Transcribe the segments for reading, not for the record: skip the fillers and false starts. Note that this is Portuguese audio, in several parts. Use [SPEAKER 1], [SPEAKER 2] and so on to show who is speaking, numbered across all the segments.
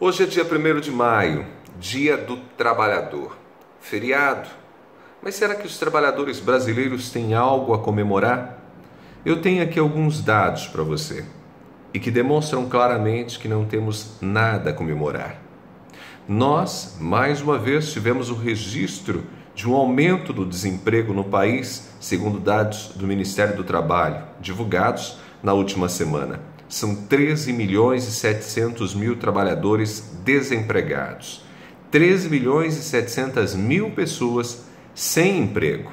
[SPEAKER 1] Hoje é dia 1º de maio, Dia do Trabalhador. Feriado. Mas será que os trabalhadores brasileiros têm algo a comemorar? Eu tenho aqui alguns dados para você e que demonstram claramente que não temos nada a comemorar. Nós, mais uma vez, tivemos o registro de um aumento do desemprego no país, segundo dados do Ministério do Trabalho, divulgados na última semana. São 13.700.000 trabalhadores desempregados, 13.700.000 pessoas sem emprego.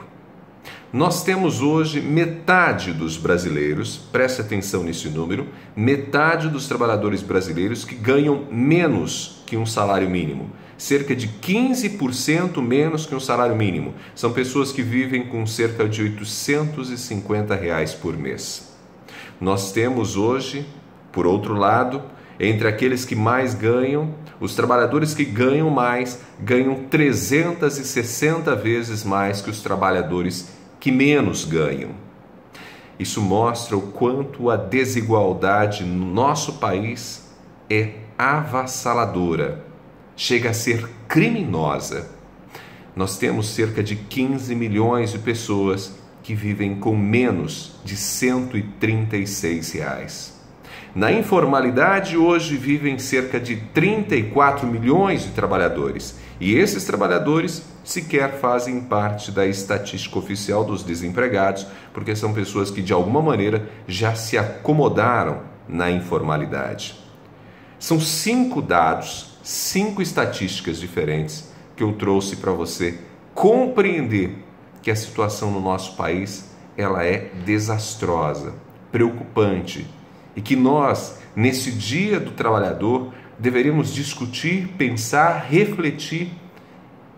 [SPEAKER 1] Nós temos hoje metade dos brasileiros, preste atenção nesse número, metade dos trabalhadores brasileiros que ganham menos que um salário mínimo, cerca de 15% menos que um salário mínimo. São pessoas que vivem com cerca de R$850 por mês. Nós temos hoje, por outro lado, entre aqueles que mais ganham, os trabalhadores que ganham mais, ganham 360 vezes mais que os trabalhadores que menos ganham. Isso mostra o quanto a desigualdade no nosso país é avassaladora, chega a ser criminosa. Nós temos cerca de 15 milhões de pessoas que vivem com menos de R$136. Na informalidade, hoje vivem cerca de 34 milhões de trabalhadores, e esses trabalhadores sequer fazem parte da estatística oficial dos desempregados, porque são pessoas que de alguma maneira já se acomodaram na informalidade. São 5 dados, 5 estatísticas diferentes que eu trouxe para você compreender que a situação no nosso país ela é desastrosa, preocupante, e que nós, nesse Dia do Trabalhador, deveríamos discutir, pensar, refletir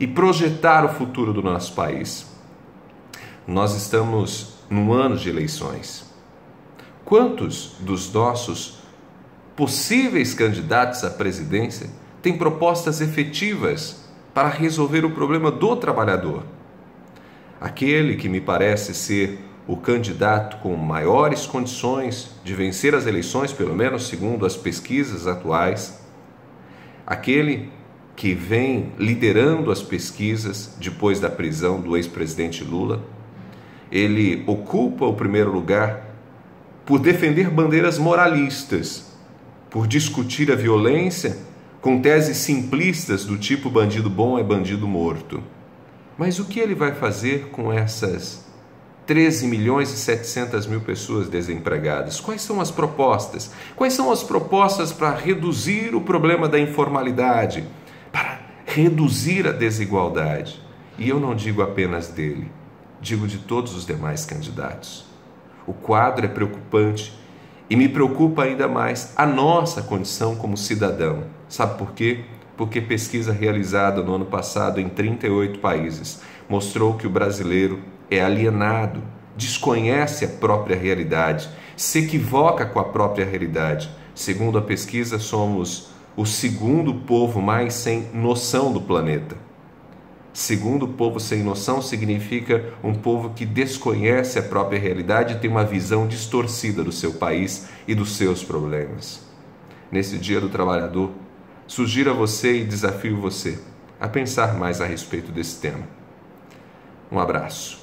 [SPEAKER 1] e projetar o futuro do nosso país. Nós estamos num ano de eleições. Quantos dos nossos possíveis candidatos à presidência têm propostas efetivas para resolver o problema do trabalhador? Aquele que me parece ser o candidato com maiores condições de vencer as eleições, pelo menos segundo as pesquisas atuais, aquele que vem liderando as pesquisas depois da prisão do ex-presidente Lula, ele ocupa o primeiro lugar por defender bandeiras moralistas, por discutir a violência com teses simplistas do tipo bandido bom é bandido morto. Mas o que ele vai fazer com essas 13.700.000 pessoas desempregadas? Quais são as propostas? Quais são as propostas para reduzir o problema da informalidade, para reduzir a desigualdade? E eu não digo apenas dele, digo de todos os demais candidatos. O quadro é preocupante e me preocupa ainda mais a nossa condição como cidadão. Sabe por quê? Porque pesquisa realizada no ano passado em 38 países mostrou que o brasileiro é alienado, desconhece a própria realidade, se equivoca com a própria realidade. Segundo a pesquisa, somos o segundo povo mais sem noção do planeta. Segundo povo sem noção significa um povo que desconhece a própria realidade e tem uma visão distorcida do seu país e dos seus problemas. Nesse Dia do Trabalhador, sugiro a você e desafio você a pensar mais a respeito desse tema. Um abraço.